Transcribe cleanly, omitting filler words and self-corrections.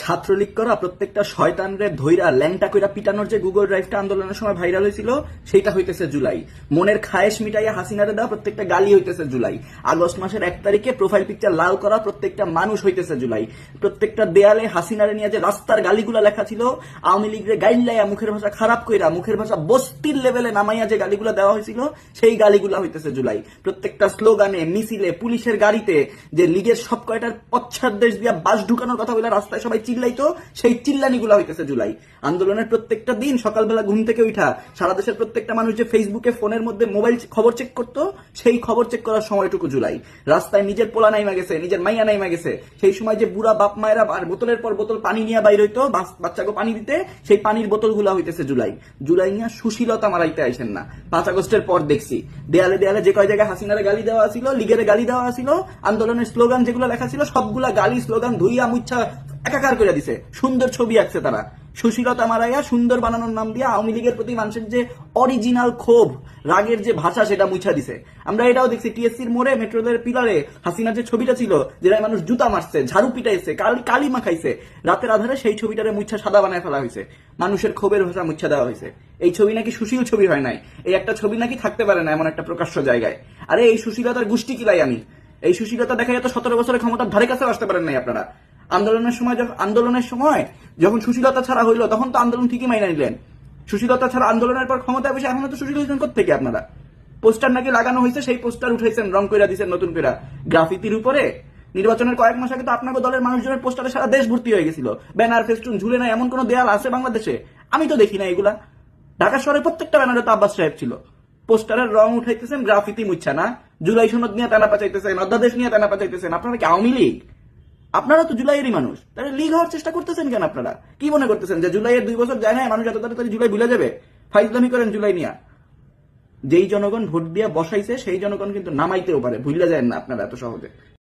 ছাত্রলীগ করা প্রত্যেকটা শয়তানরে ধইরা ল্যাংটা কইরা পিটানোর যে গুগল ড্রাইভটা আন্দোলনের সময় ভাইরাল হয়েছিল সেইটা হইতেছে জুলাই। মনের খায়েশ মিটাইয়া হাসিনারে দেওয়া প্রত্যেকটা গালি হইতেছে জুলাই। আগস্ট মাসের 1 তারিখে প্রোফাইল পিকচার লাল করা প্রত্যেকটা মানুষ হইতেছে জুলাই। প্রত্যেকটা দেয়ালে হাসিনারে নিয়ে যে রাস্তার গালিগুলা লেখা ছিল, আওয়ামী লীগরে গাইল্লাইয়া মুখের ভাষা খারাপ কইরা মুখের ভাষা বস্তির লেভেলে নামাইয়া যে গালিগুলা দেওয়া হয়েছিল সেই গালিগুলা হইতেছে জুলাই। প্রত্যেকটা স্লোগানে, মিছিলে, পুলিশের গাড়িতে যে লীগের সব কয়টার পশ্চাৎদেশ দিয়া বাস ঢুকানোর কথা বলে রাস্তায় সবাই চিল্লাইতো, সেই চিল্লানিগুলা হইতেছে জুলাই। আন্দোলনের প্রত্যেকটা দিন সকালবেলা ঘুম থেকে উঠা সারা দেশের প্রত্যেকটা মানুষ যে ফেসবুকে ফোনের মধ্যে মোবাইল খবর চেক করতো, সেই খবর চেক করার সময়টুকু জুলাই। রাস্তায় নিজের পোলা নাইমা গেছে, নিজের মাইয়া নাইমা গেছে, সেই সময় যে বুড়া বাপ মায়েরা আর বোতলের পর বোতল পানি নিয়ে বাইর হইতো বাচ্চাকে পানি দিতে, সেই পানির বোতলগুলা হইতেছে জুলাই। জুলাই নিয়ে সুশীলতা মারাইতে আইসেন না। 5 আগস্টের পর দেখছি দেয়ালে দেয়ালে যে কয় জায়গায় হাসিনারে গালি দেওয়া ছিল, লীগের গালি দেওয়া ছিল, আন্দোলনের স্লোগান যেগুলো লেখা ছিল সবগুলা গালি স্লোগান ধুইয়া মুচ্ছা একাকার করে দিছে। সুন্দর ছবি আঁকছে তারা, সুশীলতা মারাইয়া সুন্দর বানানোর নাম দিয়া আওয়ামী লীগের প্রতি মানুষের যে অরিজিনাল ক্ষোভ, রাগের যে ভাষা সেটা মুছা দিছে। আমরা এটাও দেখছি টিএসসির মোড়ে, মেট্রো রেলের পিলারে হাসিনার যে ছবিটা ছিল, যেটা মানুষ জুতা মারছে, ঝাড়ু পিটাইছে, কালি মাখাইছে, রাতের আধারে সেই ছবিটারে মুছা সাদা বানায় ফেলা হয়েছে। মানুষের ক্ষোভের ভাষা মুছা দেওয়া হয়েছে। এই ছবি নাকি সুশীল ছবি হয় নাই, এই একটা ছবি নাকি থাকতে পারে না এমন একটা প্রকাশ্য জায়গায়। আরে এই সুশীলতার গোষ্ঠী কিলাই আমি, এই সুশীলতা দেখা যেত 17 বছরের ক্ষমতার ধারে কাছে আসতে পারেন নাই আপনারা। আন্দোলনের সময় যখন সুশীলতা ছাড়া হইলো তখন তো আন্দোলন ঠিকই মাইনা নিলেন। সুশীলতা ছাড়া আন্দোলনের পর ক্ষমতায় বসে এখন তো সুশীল হয়েছেন কোত্থেকে আপনারা? পোস্টার নাকি লাগানো হয়েছে, সেই পোস্টার উঠাইছেন, রং কইরা দিচ্ছেন নতুন করে গ্রাফিতির উপরে। নির্বাচনের কয়েক মাস আগে তো আপনাকে দলের মানুষজনের পোস্টারে সারা দেশ ভর্তি হয়ে গেছিল। ব্যানার ফেস্টুন ঝুলে নাই এমন কোন দেয়াল আছে বাংলাদেশে? আমি তো দেখি না এগুলা। ঢাকা শহরের প্রত্যেকটা ব্যানারে তো আব্বাস সাহেব ছিল। পোস্টারের রং উঠাইতেছেন, গ্রাফিতি মুচ্ছা না, জুলাই সনদ নিয়ে টানা পাচাইতেছেন, অধ্যাদেশ নিয়ে টানা পাচাইতেছেন। আপনারা কি আওয়ামী লীগ? আপনারা তো জুলাইয়েরই মানুষ, তাহলে লীগ হওয়ার চেষ্টা করতেছেন কেন? আপনারা কি মনে করতেছেন যে জুলাইয়ের 2 বছর যায় না, মানুষ এত তাড়াতাড়ি জুলাই ভুলে যাবে? ফাইজলামি করেন জুলাই নিয়া। যেই জনগণ ভোট দিয়া বসাইছে সেই জনগণ কিন্তু নামাইতেও পারে, ভুলে যায় না আপনারা এত সহজে।